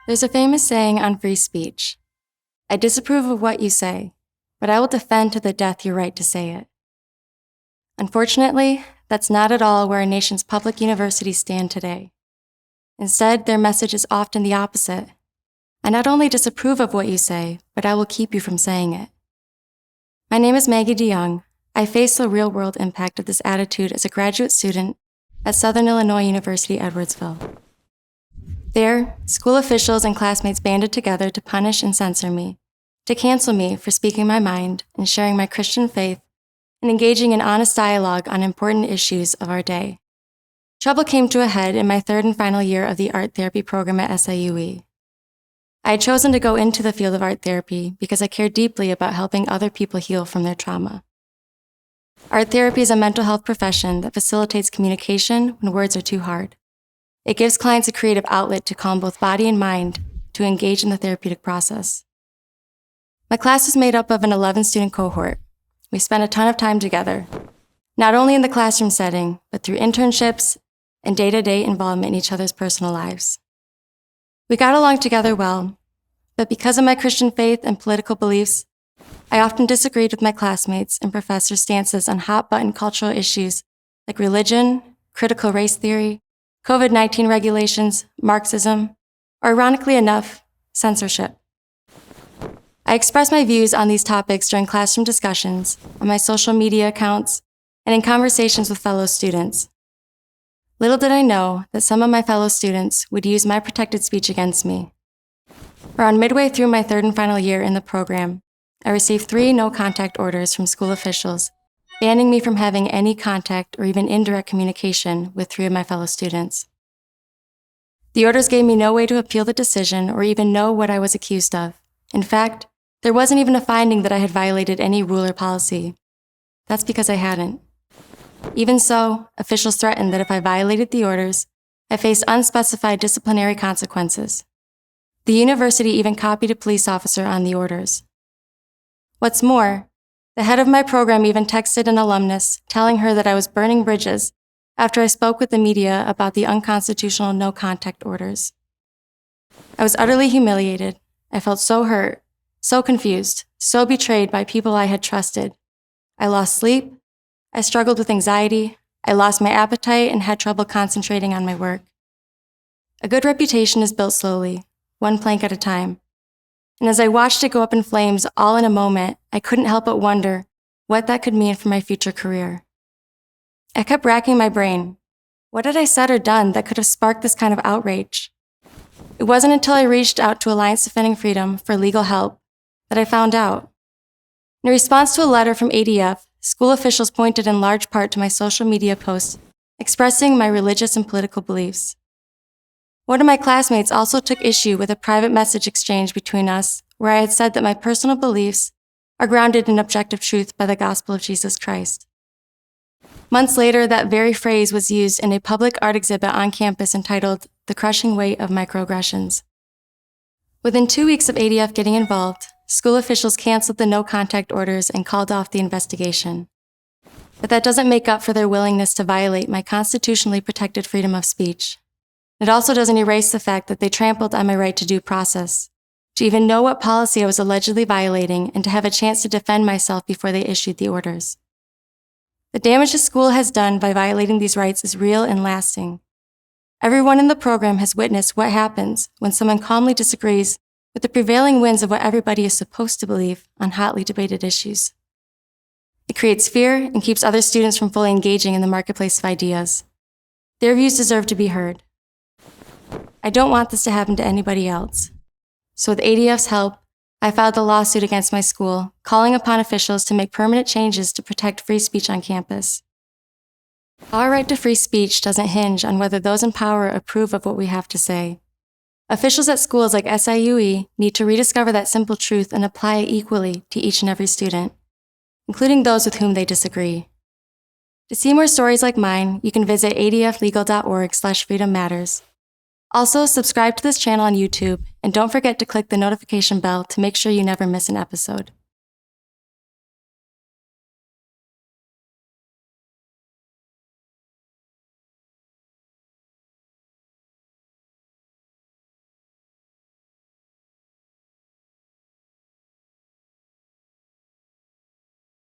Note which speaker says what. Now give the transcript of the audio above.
Speaker 1: There's a famous saying on free speech: I disapprove of what you say, but I will defend to the death your right to say it. Unfortunately, that's not at all where our nation's public universities stand today. Instead, their message is often the opposite. I not only disapprove of what you say, but I will keep you from saying it. My name is Maggie DeJong. I faced the real-world impact of this attitude as a graduate student at Southern Illinois University, Edwardsville. There, school officials and classmates banded together to punish and censor me, to cancel me for speaking my mind and sharing my Christian faith and engaging in honest dialogue on important issues of our day. Trouble came to a head in my third and final year of the art therapy program at SIUE. I had chosen to go into the field of art therapy because I care deeply about helping other people heal from their trauma. Art therapy is a mental health profession that facilitates communication when words are too hard. It gives clients a creative outlet to calm both body and mind to engage in the therapeutic process. My class was made up of an 11-student cohort. We spent a ton of time together, not only in the classroom setting, but through internships and day-to-day involvement in each other's personal lives. We got along together well, but because of my Christian faith and political beliefs, I often disagreed with my classmates and professors' stances on hot-button cultural issues like religion, critical race theory, COVID-19 regulations, Marxism, or ironically enough, censorship. I expressed my views on these topics during classroom discussions, on my social media accounts, and in conversations with fellow students. Little did I know that some of my fellow students would use my protected speech against me. Around midway through my third and final year in the program, I received 3 no-contact orders from school officials, banning me from having any contact or even indirect communication with 3 of my fellow students. The orders gave me no way to appeal the decision or even know what I was accused of. In fact, there wasn't even a finding that I had violated any rule or policy. That's because I hadn't. Even so, officials threatened that if I violated the orders, I faced unspecified disciplinary consequences. The university even copied a police officer on the orders. What's more, the head of my program even texted an alumnus telling her that I was burning bridges after I spoke with the media about the unconstitutional no-contact orders. I was utterly humiliated. I felt so hurt, so confused, so betrayed by people I had trusted. I lost sleep. I struggled with anxiety. I lost my appetite and had trouble concentrating on my work. A good reputation is built slowly, one plank at a time. And as I watched it go up in flames all in a moment, I couldn't help but wonder what that could mean for my future career. I kept racking my brain. What had I said or done that could have sparked this kind of outrage? It wasn't until I reached out to Alliance Defending Freedom for legal help that I found out. In response to a letter from ADF, school officials pointed in large part to my social media posts expressing my religious and political beliefs. One of my classmates also took issue with a private message exchange between us where I had said that my personal beliefs are grounded in objective truth by the gospel of Jesus Christ. Months later, that very phrase was used in a public art exhibit on campus entitled The Crushing Weight of Microaggressions. Within 2 weeks of ADF getting involved, school officials canceled the no-contact orders and called off the investigation. But that doesn't make up for their willingness to violate my constitutionally protected freedom of speech. It also doesn't erase the fact that they trampled on my right to due process, to even know what policy I was allegedly violating and to have a chance to defend myself before they issued the orders. The damage the school has done by violating these rights is real and lasting. Everyone in the program has witnessed what happens when someone calmly disagrees with the prevailing winds of what everybody is supposed to believe on hotly debated issues. It creates fear and keeps other students from fully engaging in the marketplace of ideas. Their views deserve to be heard. I don't want this to happen to anybody else. So with ADF's help, I filed a lawsuit against my school, calling upon officials to make permanent changes to protect free speech on campus. Our right to free speech doesn't hinge on whether those in power approve of what we have to say. Officials at schools like SIUE need to rediscover that simple truth and apply it equally to each and every student, including those with whom they disagree. To see more stories like mine, you can visit adflegal.org/freedommatters. Also, subscribe to this channel on YouTube, and don't forget to click the notification bell to make sure you never miss an episode.